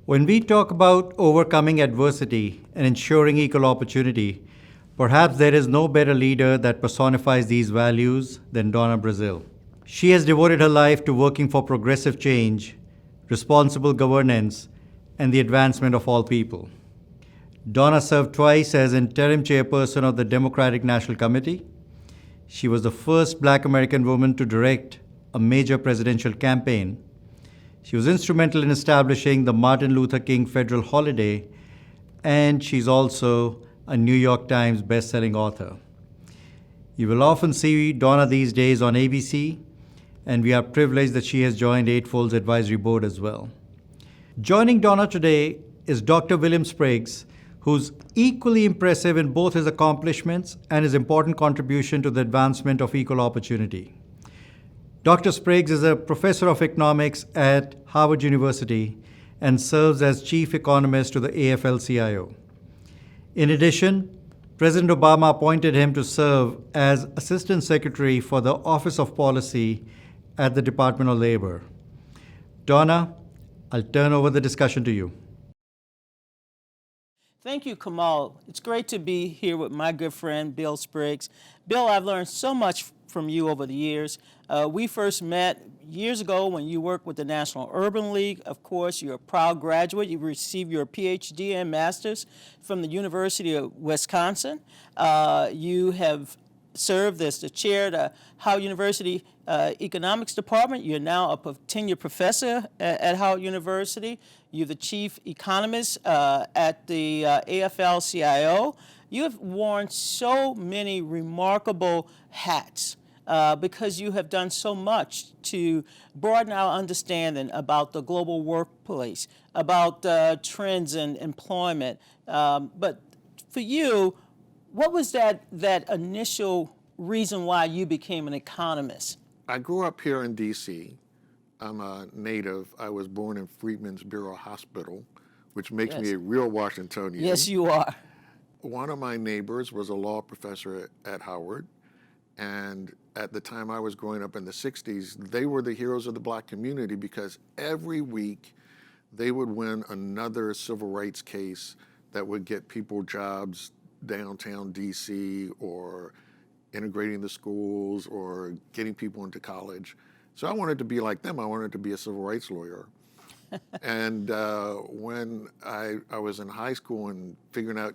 When we talk about overcoming adversity and ensuring equal opportunity, perhaps there is no better leader that personifies these values than Donna Brazile. She has devoted her life to working for progressive change, responsible governance, and the advancement of all people. Donna served twice as interim chairperson of the Democratic National Committee. She was the first Black American woman to direct a major presidential campaign. She was instrumental in establishing the Martin Luther King federal holiday, and she's also a New York Times best-selling author. You will often see Donna these days on ABC, and we are privileged that she has joined Eightfold's advisory board as well. Joining Donna today is Dr. William Spriggs, who's equally impressive in both his accomplishments and his important contribution to the advancement of equal opportunity. Dr. Spriggs is a professor of economics at Harvard University and serves as chief economist to the AFL-CIO. In addition, President Obama appointed him to serve as Assistant Secretary for the Office of Policy at the Department of Labor. Donna, I'll turn over the discussion to you. Thank you, Kamal. It's great to be here with my good friend, Bill Spriggs. Bill, I've learned so much from you over the years. We first met years ago when you worked with the National Urban League. Of course, you're a proud graduate. You received your PhD and master's from the University of Wisconsin. You have served as the chair of the Howard University Economics Department. You're now a tenured professor at Howard University. You're the chief economist at the AFL-CIO. You have worn so many remarkable hats because you have done so much to broaden our understanding about the global workplace, about trends in employment. But for you, what was that initial reason why you became an economist? I grew up here in D.C. I'm a native. I was born in Freedmen's Bureau Hospital, which makes me a real Washingtonian. Yes, you are. One of my neighbors was a law professor at Howard, and at the time I was growing up in the 60s, they were the heroes of the Black community because every week they would win another civil rights case that would get people jobs downtown D.C. or integrating the schools or getting people into college. So I wanted to be like them. I wanted to be a civil rights lawyer. And when I was in high school and figuring out,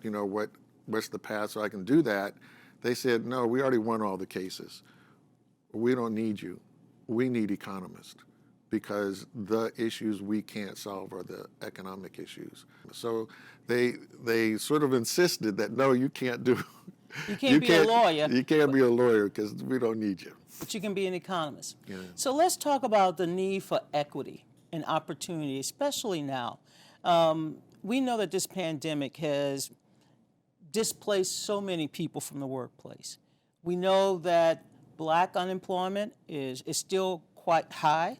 what's the path so I can do that, they said, no, we already won all the cases. We don't need you. We need economists because the issues we can't solve are the economic issues. So they sort of insisted that, no, you can't do You can't be a lawyer. You can't be a lawyer because we don't need you. But you can be an economist. Yeah. So let's talk about the need for equity and opportunity, especially now. We know that this pandemic has displaced so many people from the workplace. We know that Black unemployment is still quite high.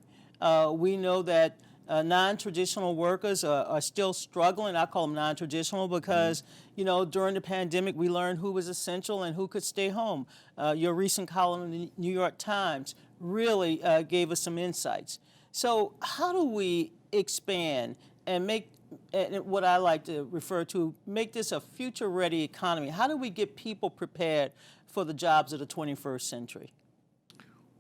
We know that non-traditional workers are still struggling. I call them non-traditional because, during the pandemic, we learned who was essential and who could stay home. Your recent column in the New York Times really gave us some insights. So how do we expand and make what I like to refer to, make this a future-ready economy? How do we get people prepared for the jobs of the 21st century?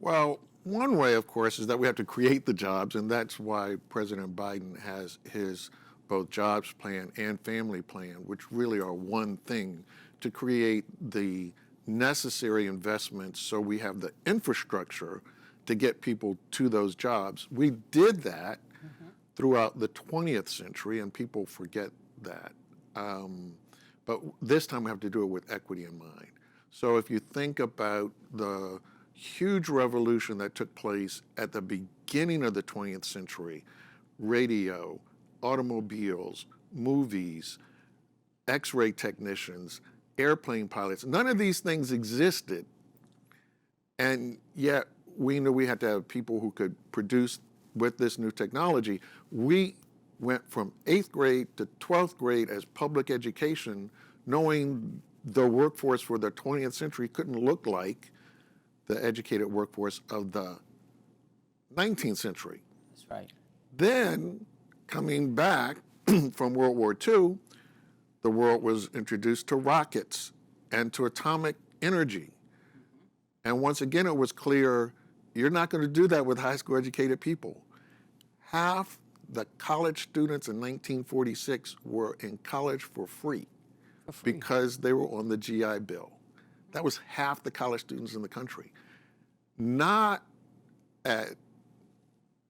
Well, one way, of course, is that we have to create the jobs, and that's why President Biden has his both jobs plan and family plan, which really are one thing, to create the necessary investments so we have the infrastructure to get people to those jobs. We did that throughout the 20th century, and people forget that. But this time we have to do it with equity in mind. So if you think about the huge revolution that took place at the beginning of the 20th century, radio, automobiles, movies, X-ray technicians, airplane pilots, none of these things existed. And yet we knew we had to have people who could produce with this new technology. We went from 8th grade to 12th grade as public education, knowing the workforce for the 20th century couldn't look like the educated workforce of the 19th century. That's right. Then coming back from World War II, the world was introduced to rockets and to atomic energy. And once again, it was clear, you're not going to do that with high school educated people. Half the college students in 1946 were in college for free because they were on the GI Bill. That was half the college students in the country. Not at,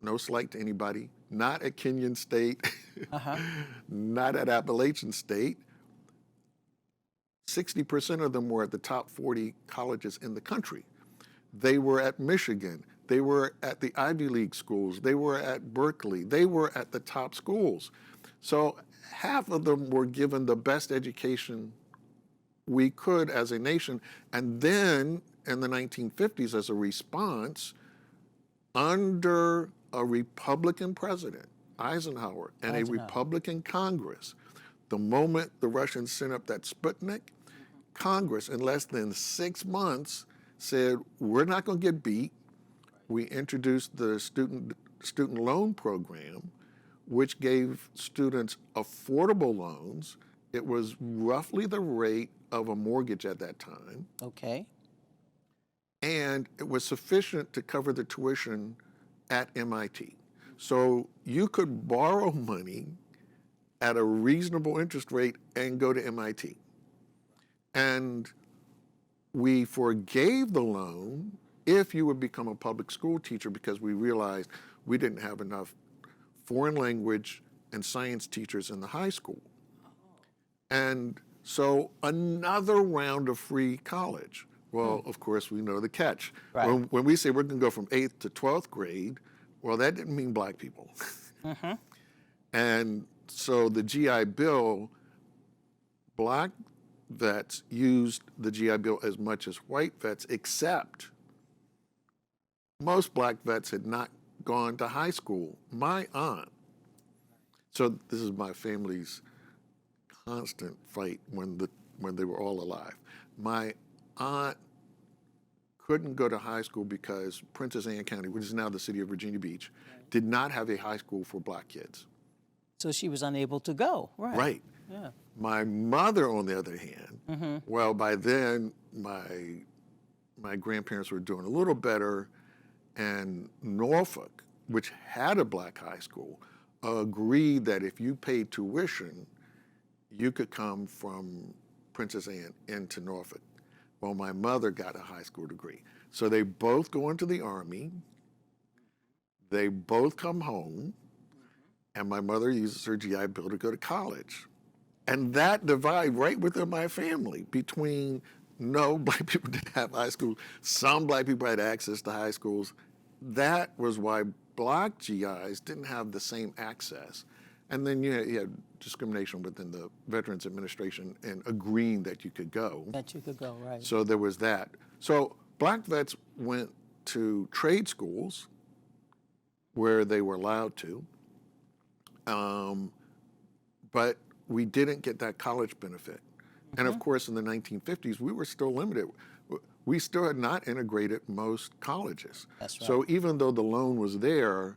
no slight to anybody, not at Kenyon State, not at Appalachian State. 60% of them were at the top 40 colleges in the country. They were at Michigan. They were at the Ivy League schools. They were at Berkeley. They were at the top schools. So half of them were given the best education we could as a nation. And then in the 1950s, as a response, under a Republican president, Eisenhower, and a Republican Congress, the moment the Russians sent up that Sputnik, Congress, in less than 6 months, said, we're not going to get beat. We introduced the student loan program, which gave students affordable loans. It was roughly the rate of a mortgage at that time. Okay. And it was sufficient to cover the tuition at MIT. So you could borrow money at a reasonable interest rate and go to MIT. And we forgave the loan if you would become a public school teacher, because we realized we didn't have enough foreign language and science teachers in the high school. And so another round of free college. Well, of course, we know the catch. Right. When we say we're going to go from 8th to 12th grade, well, that didn't mean black people. And so the GI Bill, black vets used the GI Bill as much as white vets, except most black vets had not gone to high school. My aunt, so this is my family's constant fight when they were all alive. My aunt couldn't go to high school because Princess Anne County, which is now the city of Virginia Beach, did not have a high school for black kids. So she was unable to go, right? Right. Yeah. My mother, on the other hand, well, by then my grandparents were doing a little better, and Norfolk, which had a black high school, agreed that if you paid tuition, you could come from Princess Anne into Norfolk. Well, my mother got a high school degree. So they both go into the Army, they both come home, and my mother uses her GI Bill to go to college. And that divide right within my family between, no, black people didn't have high school, some black people had access to high schools. That was why black GIs didn't have the same access. And then you had discrimination within the Veterans Administration and agreeing that you could go. That you could go, right. So there was that. So black vets went to trade schools where they were allowed to, but we didn't get that college benefit. And of course, in the 1950s, we were still limited. We still had not integrated most colleges. That's right. So even though the loan was there,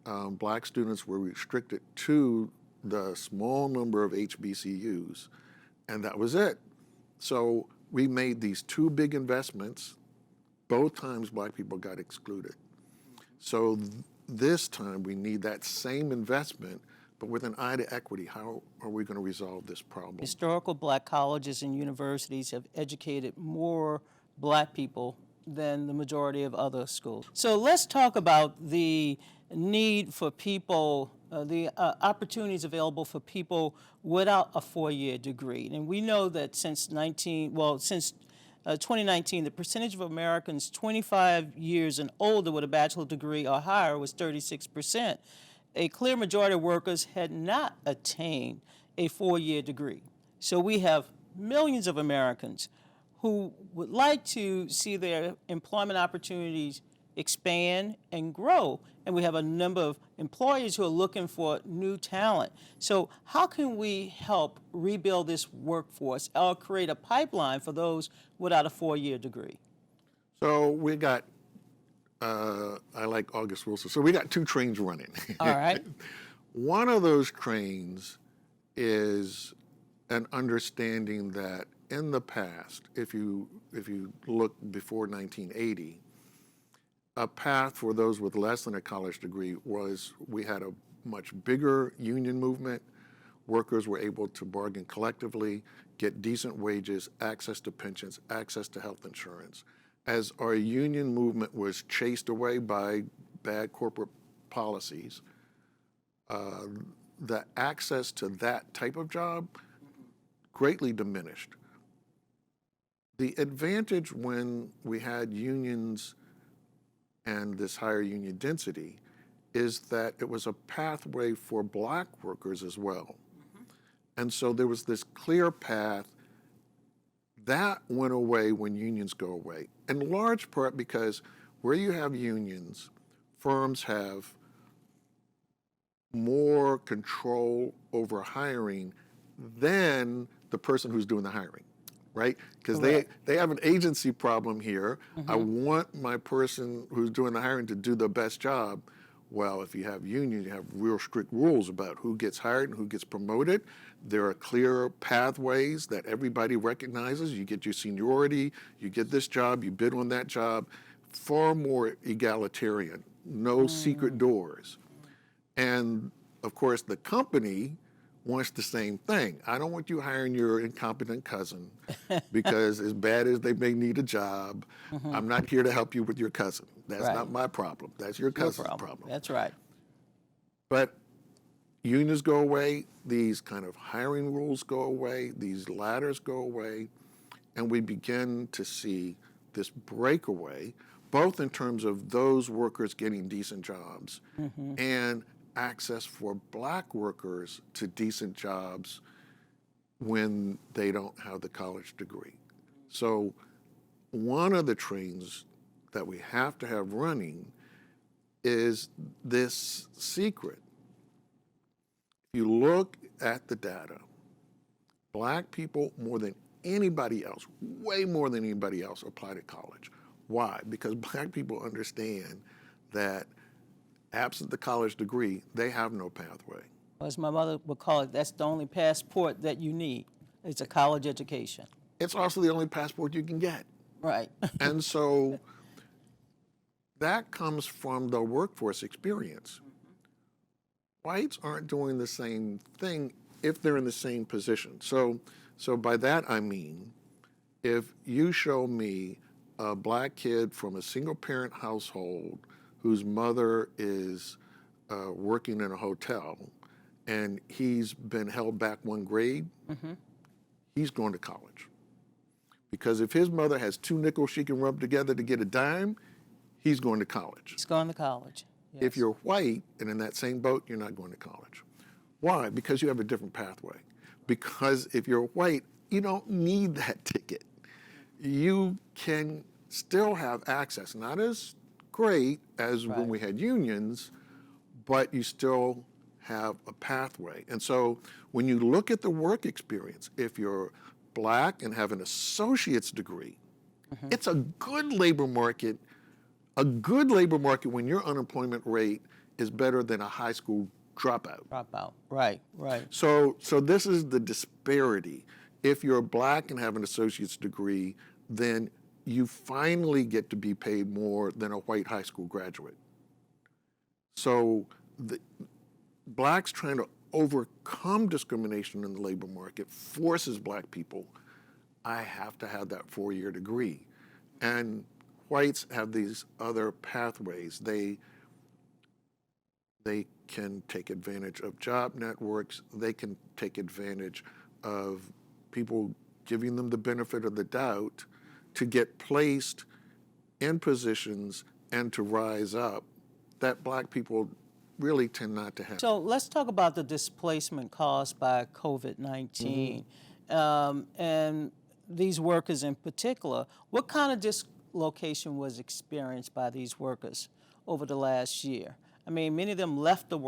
black students were restricted to the small number of HBCUs, and that was it. So we made these two big investments. Both times black people got excluded. So this time we need that same investment, but with an eye to equity. How are we going to resolve this problem? Historical black colleges and universities have educated more black people than the majority of other schools. So let's talk about the need for people, the opportunities available for people without a four-year degree. And we know that since 2019, the percentage of Americans 25 years and older with a bachelor degree or higher was 36%. A clear majority of workers had not attained a four-year degree. So we have millions of Americans who would like to see their employment opportunities expand and grow. And we have a number of employers who are looking for new talent. So how can we help rebuild this workforce or create a pipeline for those without a four-year degree? So we got, I like August Wilson, so we got two trains running. All right. One of those trains is an understanding that in the past, if you look before 1980, a path for those with less than a college degree was we had a much bigger union movement. Workers were able to bargain collectively, get decent wages, access to pensions, access to health insurance. As our union movement was chased away by bad corporate policies, the access to that type of job greatly diminished. The advantage when we had unions and this higher union density is that it was a pathway for black workers as well. And so there was this clear path that went away when unions go away, in large part because where you have unions, firms have more control over hiring than the person who's doing the hiring, right? Because they have an agency problem here. I want my person who's doing the hiring to do the best job. Well, if you have unions, you have real strict rules about who gets hired and who gets promoted. There are clear pathways that everybody recognizes. You get your seniority, you get this job, you bid on that job. Far more egalitarian, no secret doors. And of course, the company wants the same thing. I don't want you hiring your incompetent cousin because as bad as they may need a job, I'm not here to help you with your cousin. That's not my problem. That's your cousin's problem. That's right. But unions go away, these kind of hiring rules go away, these ladders go away, and we begin to see this breakaway, both in terms of those workers getting decent jobs and access for black workers to decent jobs when they don't have the college degree. So one of the trains that we have to have running is this secret. If you look at the data, black people more than anybody else, way more than anybody else, apply to college. Why? Because black people understand that absent the college degree, they have no pathway. As my mother would call it, that's the only passport that you need. It's a college education. It's also the only passport you can get. Right. And so that comes from the workforce experience. Whites aren't doing the same thing if they're in the same position. So by that I mean, if you show me a black kid from a single parent household whose mother is working in a hotel and he's been held back one grade, he's going to college. Because if his mother has 2 nickels she can rub together to get a dime, he's going to college. He's going to college. Yes. If you're white and in that same boat, you're not going to college. Why? Because you have a different pathway. Because if you're white, you don't need that ticket. You can still have access, not as great as when we had unions, but you still have a pathway. And so when you look at the work experience, if you're black and have an associate's degree, it's a good labor market. A good labor market when your unemployment rate is better than a high school dropout. Right. So this is the disparity. If you're black and have an associate's degree, then you finally get to be paid more than a white high school graduate. So blacks trying to overcome discrimination in the labor market forces black people, I have to have that 4-year degree. And whites have these other pathways. They can take advantage of job networks. They can take advantage of people giving them the benefit of the doubt to get placed in positions and to rise up that black people really tend not to have. So let's talk about the displacement caused by COVID-19 and these workers in particular. What kind of dislocation was experienced by these workers over the last year? I mean, many of them left the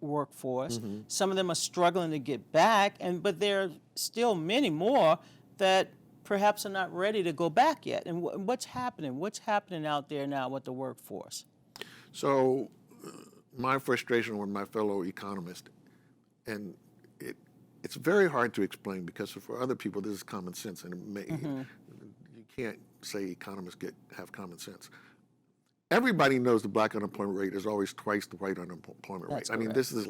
workforce. Some of them are struggling to get back, but there are still many more that perhaps are not ready to go back yet. And what's happening? What's happening out there now with the workforce? So my frustration with my fellow economist, and it's very hard to explain because for other people this is common sense, and you can't say economists have common sense. Everybody knows the black unemployment rate is always twice the white unemployment rate. I mean, this is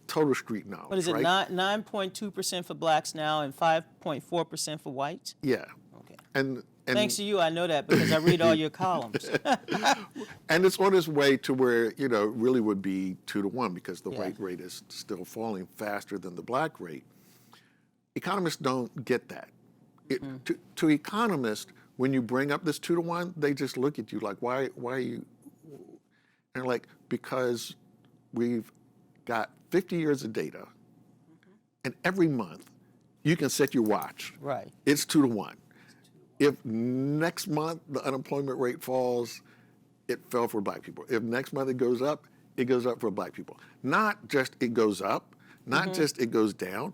total street knowledge. What is it, right? 9.2% for blacks now and 5.4% for whites? Yeah. Okay. And Thanks to you, I know that because I read all your columns. and it's on its way to where, it really would be 2 to 1 because the Yeah. white rate is still falling faster than the black rate. Economists don't get that. To economists, when you bring up this 2 to 1, they just look at you like, why are you? And they're like, because we've got 50 years of data, and every month you can set your watch. Right. It's 2 to 1. If next month the unemployment rate falls, it fell for black people. If next month it goes up for black people. Not just it goes up, not just it goes down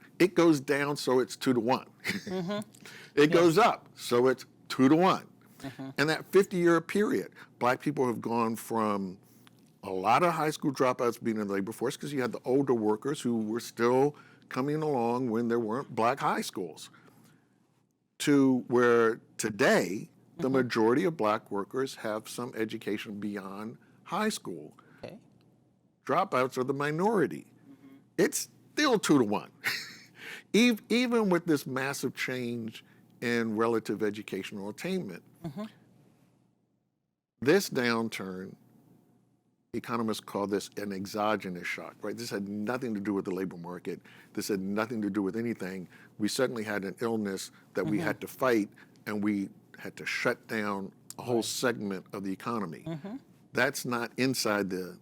so it's 2 to 1. It goes up, so it's 2 to 1. And that 50-year period, black people have gone from a lot of high school dropouts being in the labor force because you had the older workers who were still coming along when there weren't black high schools, to where today the majority of black workers have some education beyond high school. Okay. Dropouts are the minority. It's still 2 to 1. Even with this massive change in relative educational attainment. This downturn, economists call this an exogenous shock, right? This had nothing to do with the labor market. This had nothing to do with anything. We suddenly had an illness that we had to fight, and we had to shut down a whole segment of the economy. That's not inside the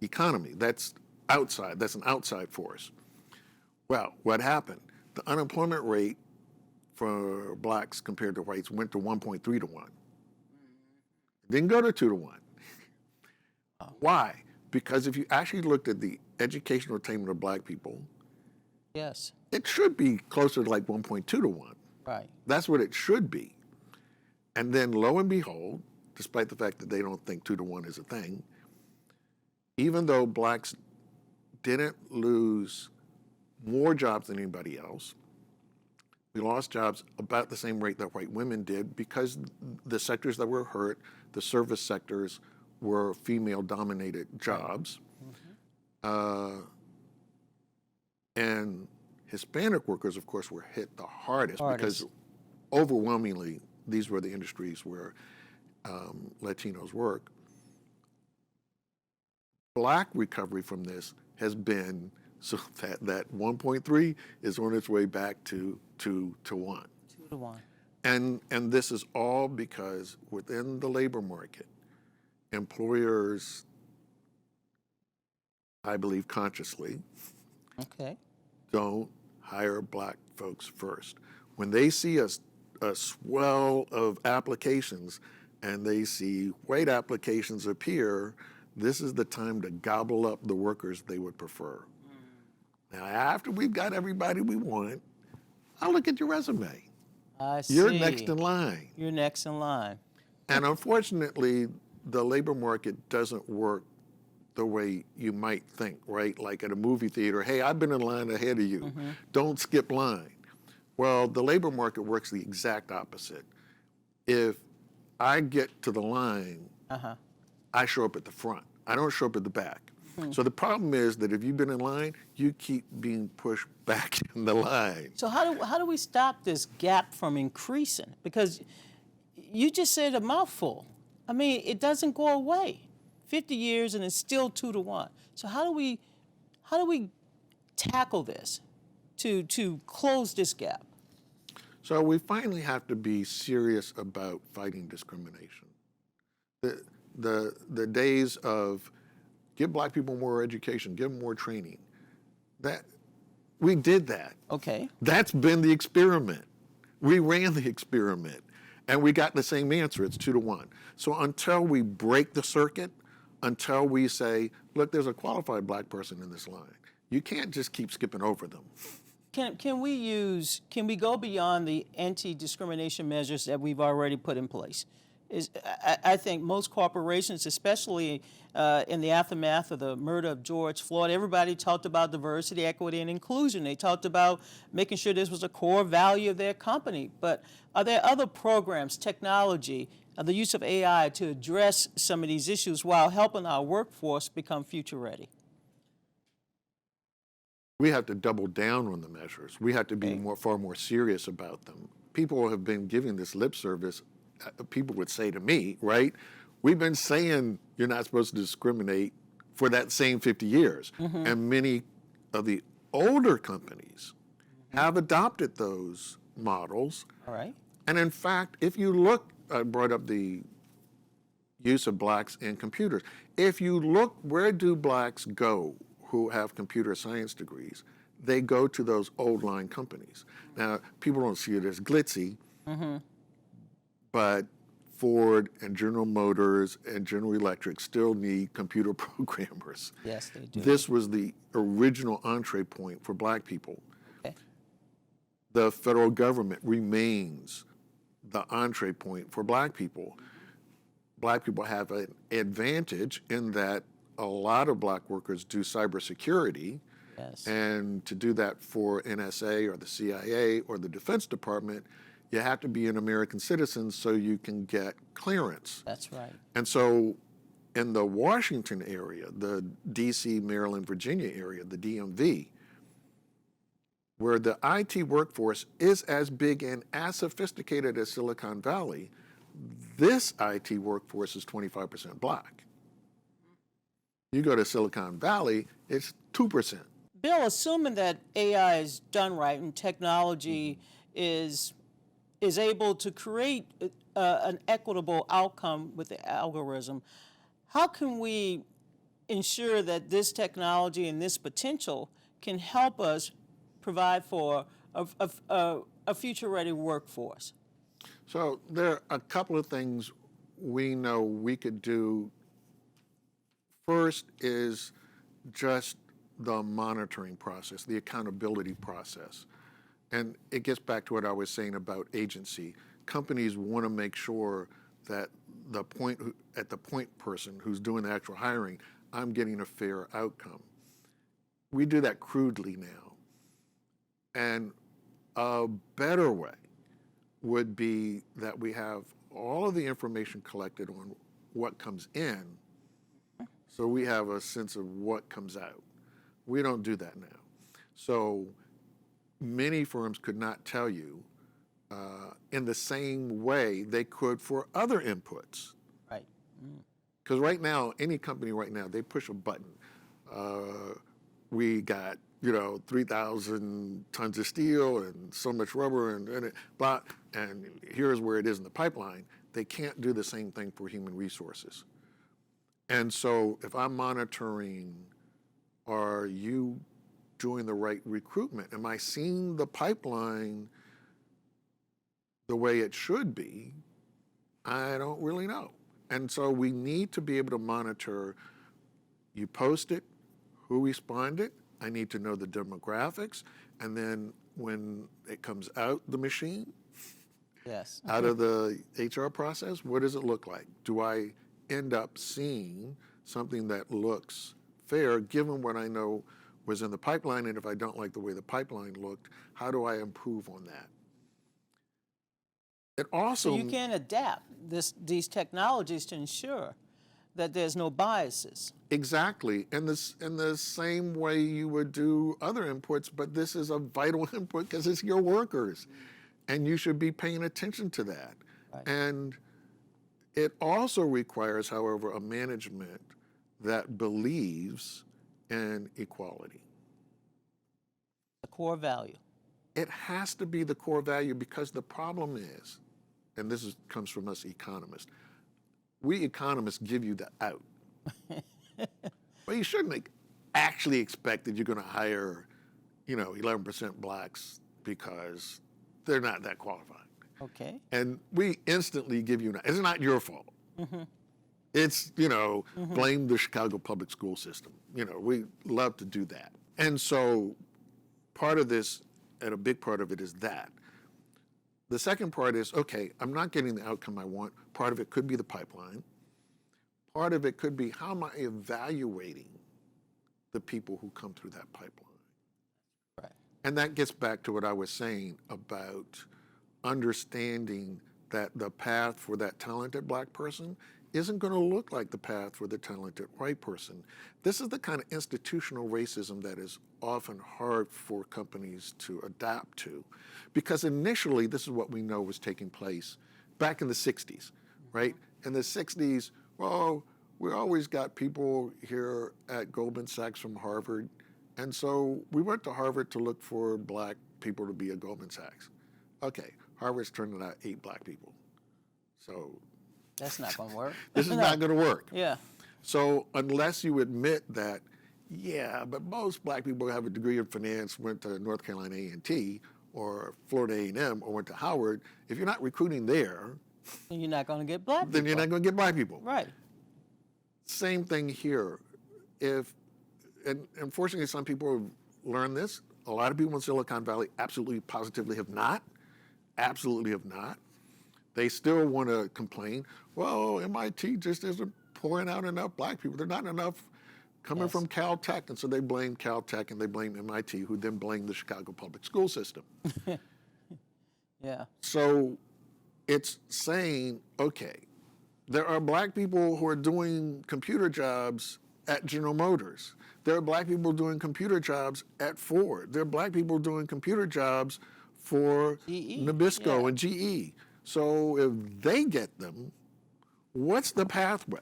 economy. That's outside. That's an outside force. Well, what happened? The unemployment rate for blacks compared to whites went to 1.3 to 1. Didn't go to 2 to 1. Why? Because if you actually looked at the educational attainment of black people, Yes. it should be closer to like 1.2 to 1. Right. That's what it should be. And then lo and behold, despite the fact that they don't think 2 to 1 is a thing, even though blacks didn't lose more jobs than anybody else, we lost jobs about the same rate that white women did because the sectors that were hurt, the service sectors, were female-dominated jobs. And Hispanic workers, of course, were hit the hardest because overwhelmingly these were the industries where Latinos work. Black recovery from this has been so that 1.3 is on its way back to 2 to 1. 2 to 1. And this is all because within the labor market, employers, I believe consciously, Okay. don't hire black folks first. When they see a swell of applications and they see white applications appear, this is the time to gobble up the workers they would prefer. Now, after we've got everybody we want, I'll look at your resume. I see. You're next in line. You're next in line. And unfortunately, the labor market doesn't work the way you might think, right? Like at a movie theater, hey, I've been in line ahead of you. Don't skip line. Well, the labor market works the exact opposite. If I get to the line, I show up at the front. I don't show up at the back. So the problem is that if you've been in line, you keep being pushed back in the line. So how do we stop this gap from increasing? Because you just said a mouthful. I mean, it doesn't go away. 50 years and it's still 2 to 1. So how do we tackle this to close this gap? So we finally have to be serious about fighting discrimination. The days of give black people more education, give them more training, that we did that. Okay. That's been the experiment. We ran the experiment and we got the same answer. It's 2 to 1. So until we break the circuit, until we say, look, there's a qualified black person in this line, you can't just keep skipping over them. Can we go beyond the anti-discrimination measures that we've already put in place? is I think most corporations, especially in the aftermath of the murder of George Floyd, everybody talked about diversity, equity, and inclusion. They talked about making sure this was a core value of their company. But are there other programs, technology, the use of AI to address some of these issues while helping our workforce become future ready? We have to double down on the measures. We have to be Okay. far more serious about them. People have been giving this lip service. People would say to me, right? We've been saying you're not supposed to discriminate for that same 50 years. And many of the older companies have adopted those models. All right. And in fact, if you look, I brought up the use of blacks in computers. If you look, where do blacks go who have computer science degrees? They go to those old line companies. Now, people don't see it as glitzy, but Ford and General Motors and General Electric still need computer programmers. Yes, they do. This was the original entree point for black people. Okay. The federal government remains the entree point for black people. Black people have an advantage in that a lot of black workers do cybersecurity. Yes. And to do that for NSA or the CIA or the Defense Department, you have to be an American citizen so you can get clearance. That's right. And so in the Washington area, the DC, Maryland, Virginia area, the DMV, where the IT workforce is as big and as sophisticated as Silicon Valley, this IT workforce is 25% black. You go to Silicon Valley, it's 2%. Bill, assuming that AI is done right and technology is able to create an equitable outcome with the algorithm, how can we ensure that this technology and this potential can help us provide for a future-ready workforce? So there are a couple of things we know we could do. First is just the monitoring process, the accountability process. And it gets back to what I was saying about agency. Companies want to make sure that at the point person who's doing the actual hiring, I'm getting a fair outcome. We do that crudely now. And a better way would be that we have all of the information collected on what comes in, so we have a sense of what comes out. We don't do that now. So many firms could not tell you in the same way they could for other inputs. Right. Because right now, any company right now, they push a button. We got 3,000 tons of steel and so much rubber and blah, and here's where it is in the pipeline. They can't do the same thing for human resources. And so if I'm monitoring, are you doing the right recruitment? Am I seeing the pipeline the way it should be? I don't really know. And so we need to be able to monitor, you post it, who responded, I need to know the demographics, and then when it comes out the machine, Yes. out of the HR process, what does it look like? Do I end up seeing something that looks fair, given what I know was in the pipeline, and if I don't like the way the pipeline looked, how do I improve on that? It also... So you can adapt these technologies to ensure that there's no biases. Exactly, in the same way you would do other inputs, but this is a vital input because it's your workers, and you should be paying attention to that. Right. And it also requires, however, a management that believes in equality. A core value. It has to be the core value, because the problem is, and this comes from us economists, we economists give you the out. Well, you shouldn't actually expect that you're going to hire, 11% blacks because they're not that qualified. Okay. And we instantly give you, it's not your fault. It's, blame the Chicago public school system. We love to do that. And so part of this, and a big part of it, is that The second part is, okay, I'm not getting the outcome I want. Part of it could be the pipeline. Part of it could be, how am I evaluating the people who come through that pipeline? Right. And that gets back to what I was saying about understanding that the path for that talented black person isn't going to look like the path for the talented white person. This is the kind of institutional racism that is often hard for companies to adapt to, because initially this is what we know was taking place back in the 60s, right? In the 60s, well, we always got people here at Goldman Sachs from Harvard, and so we went to Harvard to look for black people to be at Goldman Sachs. Okay, Harvard's turning out 8 black people. So That's not going to work. this is not going to work. Yeah. So unless you admit that, yeah, but most black people who have a degree in finance went to North Carolina A&T or Florida A&M or went to Howard, if you're not recruiting there, And you're not going to get black people. then you're not going to get black people. Right. Same thing here. And unfortunately, some people have learned this. A lot of people in Silicon Valley absolutely, positively have not. Absolutely have not. They still want to complain, well, MIT just isn't pouring out enough black people. There are not enough coming from Caltech. And so they blame Caltech and they blame MIT, who then blame the Chicago public school system. Yeah. So it's saying, okay, there are black people who are doing computer jobs at General Motors. There are black people doing computer jobs at Ford. There are black people doing computer jobs for GE, Nabisco yeah. and GE. So if they get them, what's the pathway?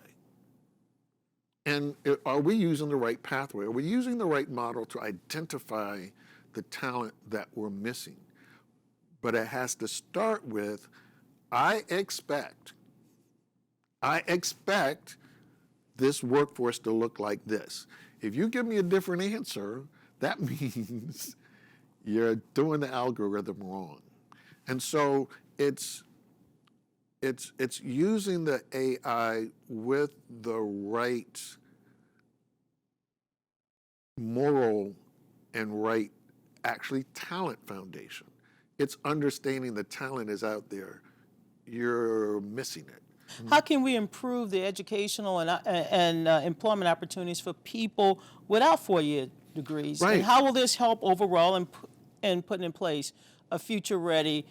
And are we using the right pathway? Are we using the right model to identify the talent that we're missing? But it has to start with, I expect this workforce to look like this. If you give me a different answer, that means you're doing the algorithm wrong. And so it's using the AI with the right moral and right, actually, talent foundation. It's understanding the talent is out there. You're missing it. How can we improve the educational and employment opportunities for people without 4-year degrees? Right. And how will this help overall in putting in place a future-ready,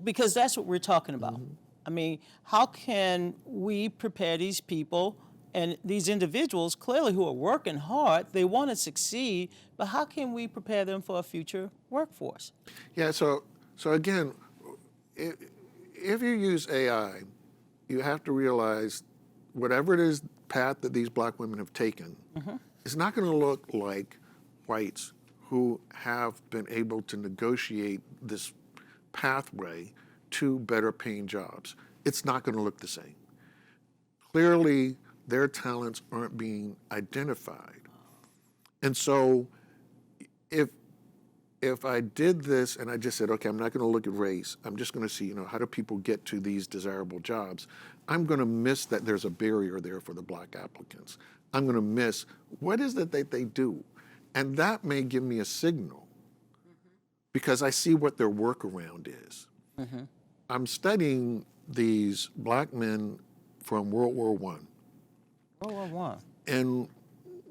because that's what we're talking about. I mean, how can we prepare these people and these individuals, clearly, who are working hard, they want to succeed, but how can we prepare them for a future workforce? Yeah, so again, if you use AI, you have to realize whatever it is path that these black women have taken, it's not going to look like whites who have been able to negotiate this pathway to better paying jobs. It's not going to look the same. Clearly, their talents aren't being identified. And so if I did this and I just said, okay, I'm not going to look at race, I'm just going to see, how do people get to these desirable jobs, I'm going to miss that there's a barrier there for the black applicants. I'm going to miss what is it that they do. And that may give me a signal because I see what their workaround is. I'm studying these black men from World War I. World War I. And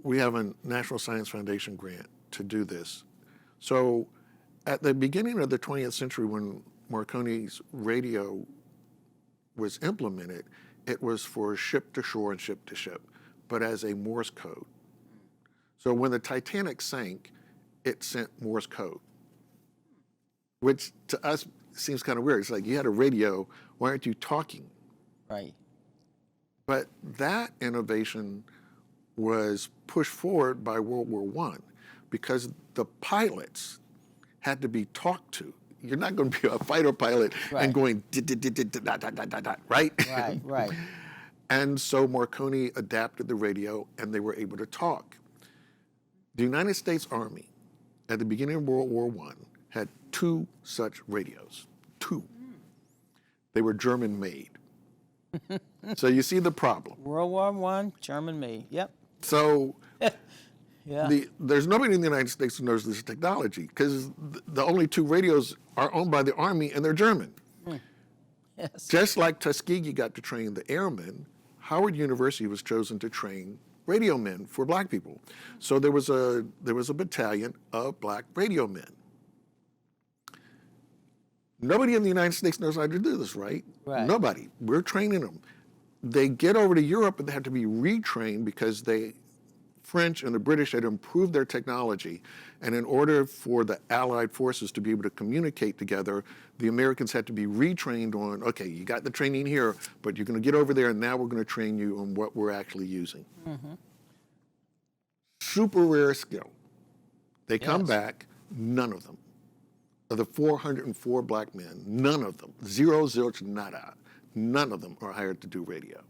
we have a National Science Foundation grant to do this. So at the beginning of the 20th century, when Marconi's radio was implemented, it was for ship to shore and ship to ship, but as a Morse code. So when the Titanic sank, it sent Morse code, which to us seems kind of weird. It's like, you had a radio, why aren't you talking? Right. But that innovation was pushed forward by World War I because the pilots had to be talked to. You're not going to be a fighter pilot and going right? Right. And so Marconi adapted the radio and they were able to talk. The United States Army at the beginning of World War I had 2 such radios. 2. They were German made. So you see the problem. World War I, German made. Yep. So Yeah. there's nobody in the United States who knows this technology because the only 2 radios are owned by the Army and they're German. Yes. Just like Tuskegee got to train the airmen, Howard University was chosen to train radio men for black people. So there was a battalion of black radio men. Nobody in the United States knows how to do this, right? Right. Nobody. We're training them. They get over to Europe and they have to be retrained because the French and the British had improved their technology. And in order for the Allied forces to be able to communicate together, the Americans had to be retrained on, okay, you got the training here, but you're going to get over there and now we're going to train you on what we're actually using. Mm-hmm. Super rare skill. They come Yes. back, none of them. Of the 404 black men, none of them, zero, zilch, nada, none of them are hired to do radio.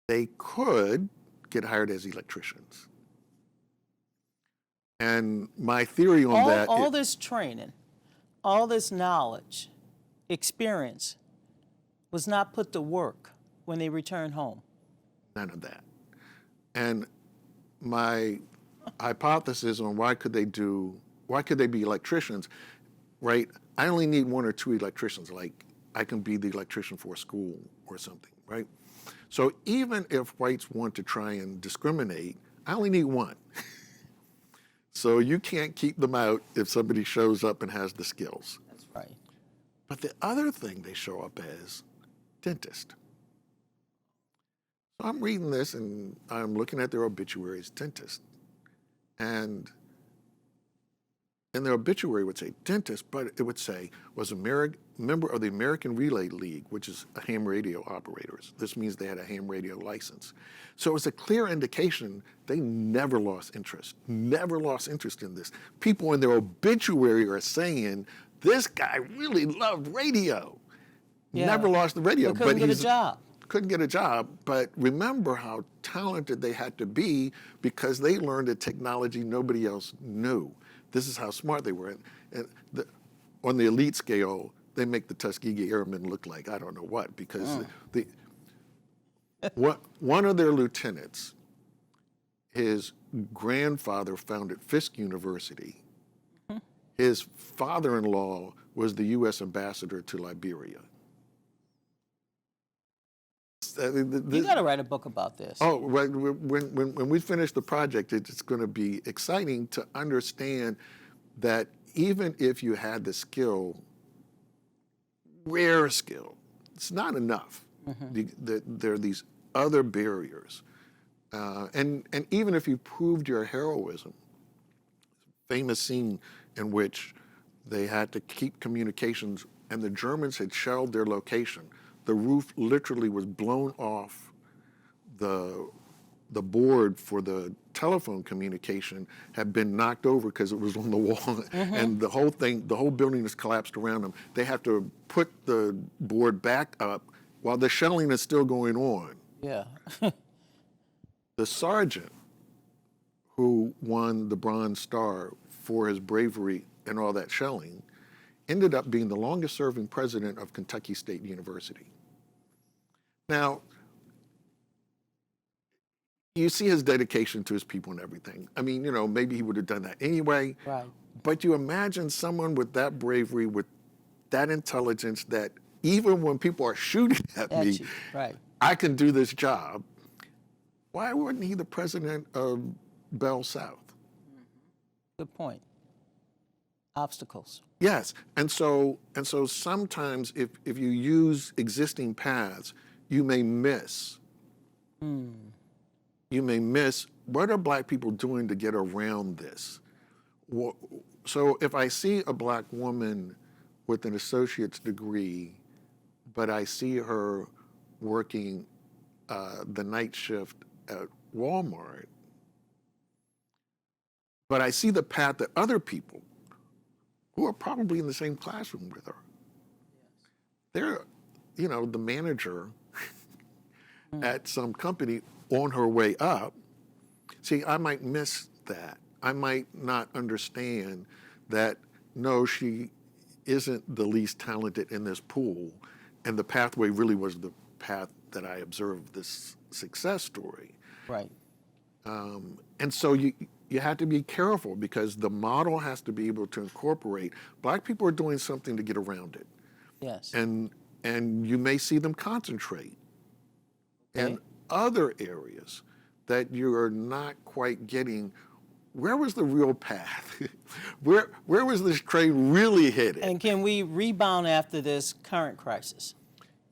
They could get hired as electricians. And my theory on that All this training, all this knowledge, experience was not put to work when they returned home. none of that. And my hypothesis on why could they be electricians, right? I only need one or two electricians, like I can be the electrician for a school or something, right? So even if whites want to try and discriminate, I only need one. So you can't keep them out if somebody shows up and has the skills. That's right. But the other thing they show up as, dentist. So I'm reading this and I'm looking at their obituaries, dentist. And in their obituary would say dentist, but it would say was a member of the American Relay League, which is a ham radio operators. This means they had a ham radio license. So it was a clear indication they never lost interest in this. People in their obituary are saying, this guy really loved radio. Yeah. Never lost the radio. But couldn't get a job. Couldn't get a job, but remember how talented they had to be because they learned a technology nobody else knew. This is how smart they were. And on the elite scale, they make the Tuskegee Airmen look like I don't know what, because one of their lieutenants, his grandfather founded Fisk University. His father-in-law was the U.S. ambassador to Liberia. You got to write a book about this. Oh, when we finish the project, it's going to be exciting to understand that even if you had the skill, rare skill, it's not enough. There are these other barriers. And even if you proved your heroism, famous scene in which they had to keep communications and the Germans had shelled their location. The roof literally was blown off the board for the telephone communication had been knocked over because it was on the wall, and the whole building is collapsed around them. They have to put the board back up while the shelling is still going on. Yeah. The sergeant who won the Bronze Star for his bravery and all that shelling ended up being the longest serving president of Kentucky State University. Now, you see his dedication to his people and everything. I mean, maybe he would have done that anyway. Right. But you imagine someone with that bravery, with that intelligence, that even when people are shooting at me, right. I can do this job. Why wasn't he the president of Bell South? Good point. Obstacles. Yes, and so sometimes if you use existing paths, you may miss. You may miss what are black people doing to get around this. So if I see a black woman with an associate's degree, but I see her working the night shift at Walmart, but I see the path that other people who are probably in the same classroom with her, they're, the manager at some company on her way up. See, I might miss that. I might not understand that, no, she isn't the least talented in this pool, and the pathway really was the path that I observed this success story. Right. And so you have to be careful because the model has to be able to incorporate. Black people are doing something to get around it. Yes. And you may see them concentrate Okay. in other areas that you are not quite getting. Where was the real path? where was this train really headed? And can we rebound after this current crisis?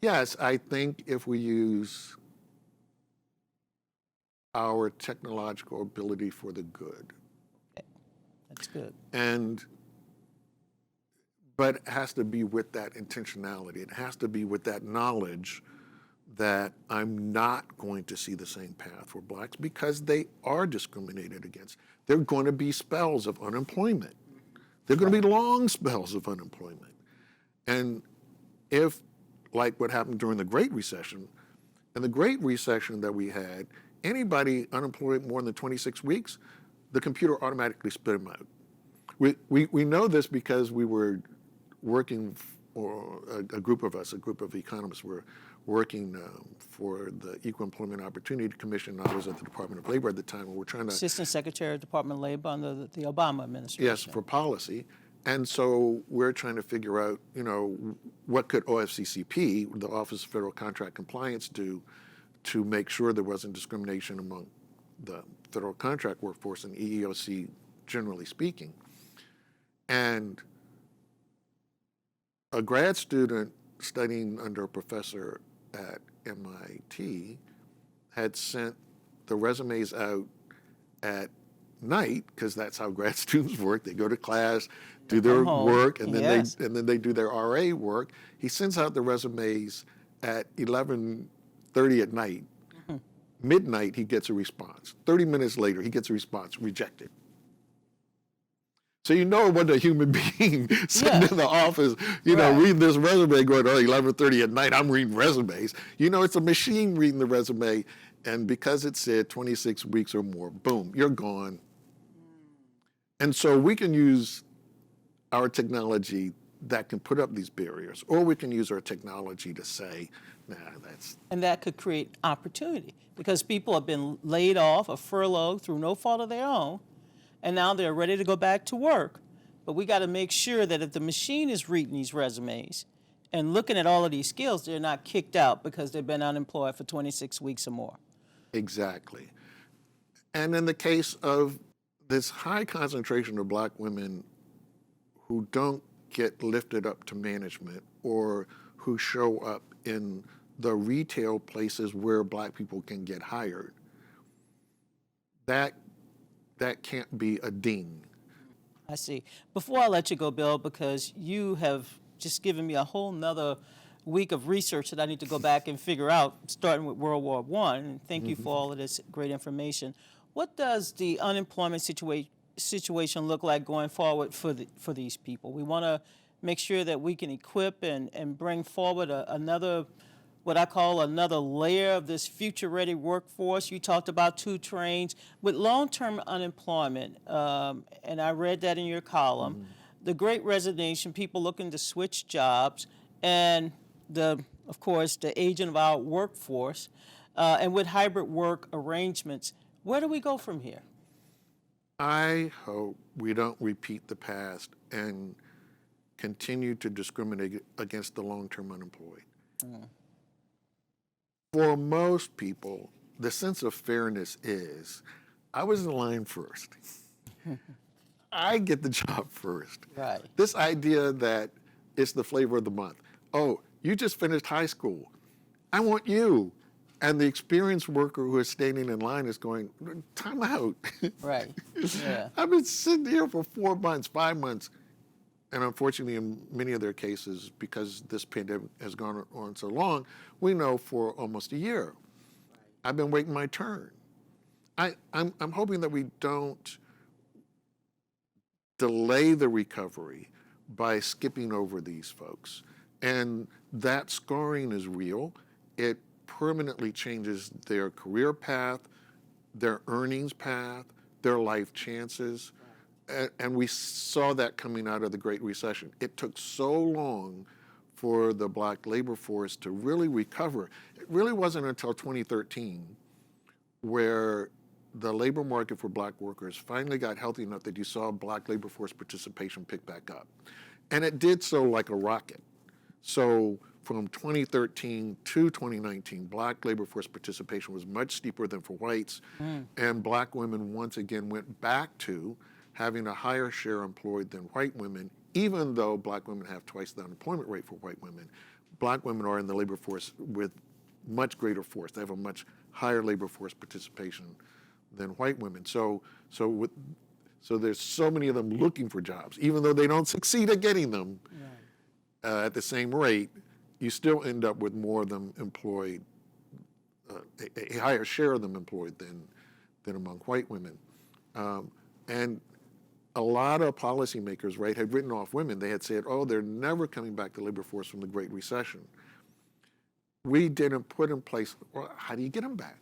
Yes, I think if we use our technological ability for the good. That's good. But it has to be with that intentionality. It has to be with that knowledge that I'm not going to see the same path for blacks because they are discriminated against. There are going to be spells of unemployment. There are going to be long spells of unemployment. And if, like what happened during the Great Recession, in the Great Recession that we had, anybody unemployed more than 26 weeks, the computer automatically spit them out. We know this because we were working, or a group of us, a group of economists were working for the Equal Employment Opportunity Commission. I was at the Department of Labor at the time, and we're trying to— Assistant Secretary of Department of Labor under the Obama administration. Yes, for policy. And so we're trying to figure out, what could OFCCP, the Office of Federal Contract Compliance, do to make sure there wasn't discrimination among the federal contract workforce and EEOC, generally speaking. And a grad student studying under a professor at MIT had sent the resumes out at night, because that's how grad students work. They go to class, do their work, and then they do their RA work. He sends out the resumes at 11:30 at night. Midnight, he gets a response. 30 minutes later, he gets a response, rejected. So it wasn't a human being sitting in the office, reading this resume going, 11:30 at night, I'm reading resumes. It's a machine reading the resume, and because it said 26 weeks or more, boom, you're gone. And so we can use our technology that can put up these barriers, or we can use our technology to say, that's... And that could create opportunity, because people have been laid off or furloughed through no fault of their own, and now they're ready to go back to work. But we got to make sure that if the machine is reading these resumes and looking at all of these skills, they're not kicked out because they've been unemployed for 26 weeks or more. Exactly. And in the case of this high concentration of black women who don't get lifted up to management, or who show up in the retail places where black people can get hired, that can't be a ding. I see. Before I let you go, Bill, because you have just given me a whole nother week of research that I need to go back and figure out, starting with World War I, and thank you for all of this great information. What does the unemployment situation look like going forward for these people? We want to make sure that we can equip and bring forward another, what I call another layer of this future-ready workforce. You talked about 2 trains. With long-term unemployment, and I read that in your column, the Great Resignation, people looking to switch jobs, and of course, the aging of our workforce, and with hybrid work arrangements, where do we go from here? I hope we don't repeat the past and continue to discriminate against the long-term unemployed. For most people, the sense of fairness is, I was in line first. I get the job first. Right. This idea that it's the flavor of the month. Oh, you just finished high school. I want you. And the experienced worker who is standing in line is going, time out. Right. Yeah. I've been sitting here for 4 months, 5 months. And unfortunately, in many of their cases, because this pandemic has gone on so long, we know for almost a year. I've been waiting my turn. I'm hoping that we don't delay the recovery by skipping over these folks. And that scarring is real. It permanently changes their career path, their earnings path, their life chances. And we saw that coming out of the Great Recession. It took so long for the black labor force to really recover. It really wasn't until 2013 where the labor market for black workers finally got healthy enough that you saw black labor force participation pick back up. And it did so like a rocket. So from 2013 to 2019, black labor force participation was much steeper than for whites, and black women once again went back to having a higher share employed than white women, even though black women have twice the unemployment rate for white women. Black women are in the labor force with much greater force. They have a much higher labor force participation than white women. So there's so many of them looking for jobs, even though they don't succeed at getting them at the same rate. You still end up with more of them employed, a higher share of them employed than among white women. And a lot of policymakers, right, had written off women. They had said, oh, they're never coming back to labor force from the Great Recession. We didn't put in place, well, how do you get them back?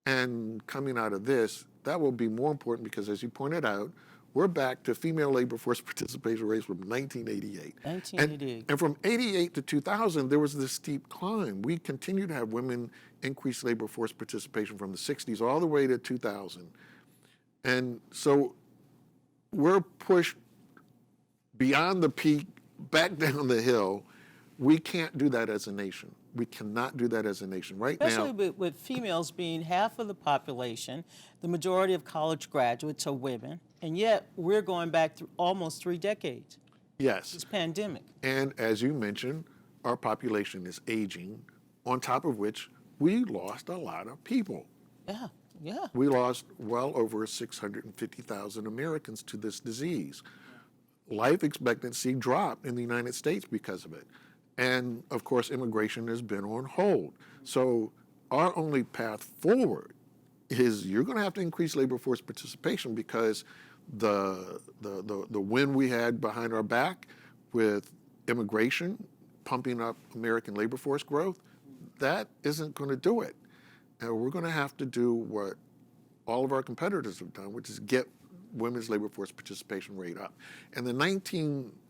And coming out of this, that will be more important because, as you pointed out, we're back to female labor force participation rates from 1988. 1988. And from 88 to 2000, there was this steep climb. We continue to have women increase labor force participation from the 60s all the way to 2000. And so we're pushed beyond the peak, back down the hill. We can't do that as a nation. We cannot do that as a nation. Right Especially now, with females being half of the population, the majority of college graduates are women, and yet we're going back through almost 3 decades. yes. This pandemic. And as you mentioned, our population is aging, on top of which we lost a lot of people. Yeah, yeah. We lost well over 650,000 Americans to this disease. Life expectancy dropped in the United States because of it. And of course, immigration has been on hold. So our only path forward is you're going to have to increase labor force participation because the wind we had behind our back with immigration pumping up American labor force growth, that isn't going to do it. And we're going to have to do what all of our competitors have done, which is get women's labor force participation rate up. And at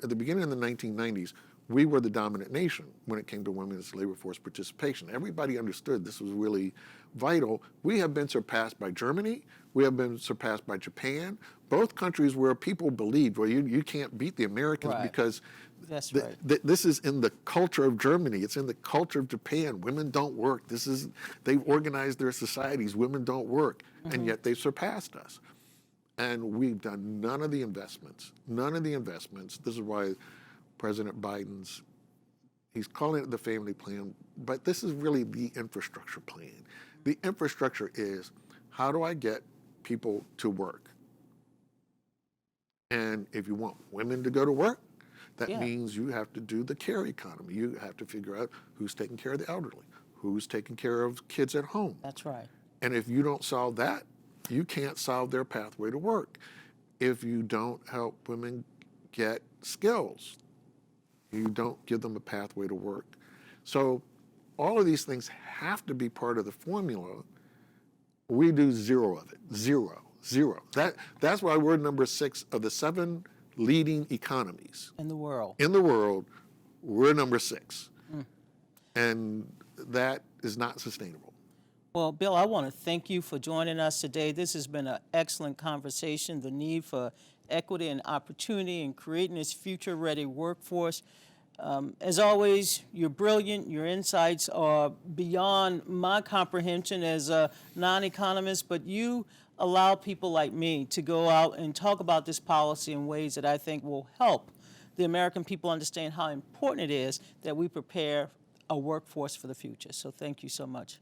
the beginning of the 1990s, we were the dominant nation when it came to women's labor force participation. Everybody understood this was really vital. We have been surpassed by Germany. We have been surpassed by Japan. Both countries where people believed, well, you can't beat the Americans Right. because That's right. this is in the culture of Germany. It's in the culture of Japan. Women don't work. They've organized their societies. Women don't work. And yet they've surpassed us. And we've done none of the investments. This is why President Biden's, he's calling it the family plan, but this is really the infrastructure plan. The infrastructure is, how do I get people to work? And if you want women to go to work, that means you have to do the care economy. You have to figure out who's taking care of the elderly, who's taking care of kids at home. That's right. And if you don't solve that, you can't solve their pathway to work. If you don't help women get skills, you don't give them a pathway to work. So all of these things have to be part of the formula. We do zero of it. Zero. That's why we're number 6 of the 7 leading economies. In the world. In the world, we're number 6. And that is not sustainable. Well, Bill, I want to thank you for joining us today. This has been an excellent conversation, the need for equity and opportunity in creating this future-ready workforce. As always, you're brilliant. Your insights are beyond my comprehension as a non-economist, but you allow people like me to go out and talk about this policy in ways that I think will help the American people understand how important it is that we prepare a workforce for the future. So thank you so much.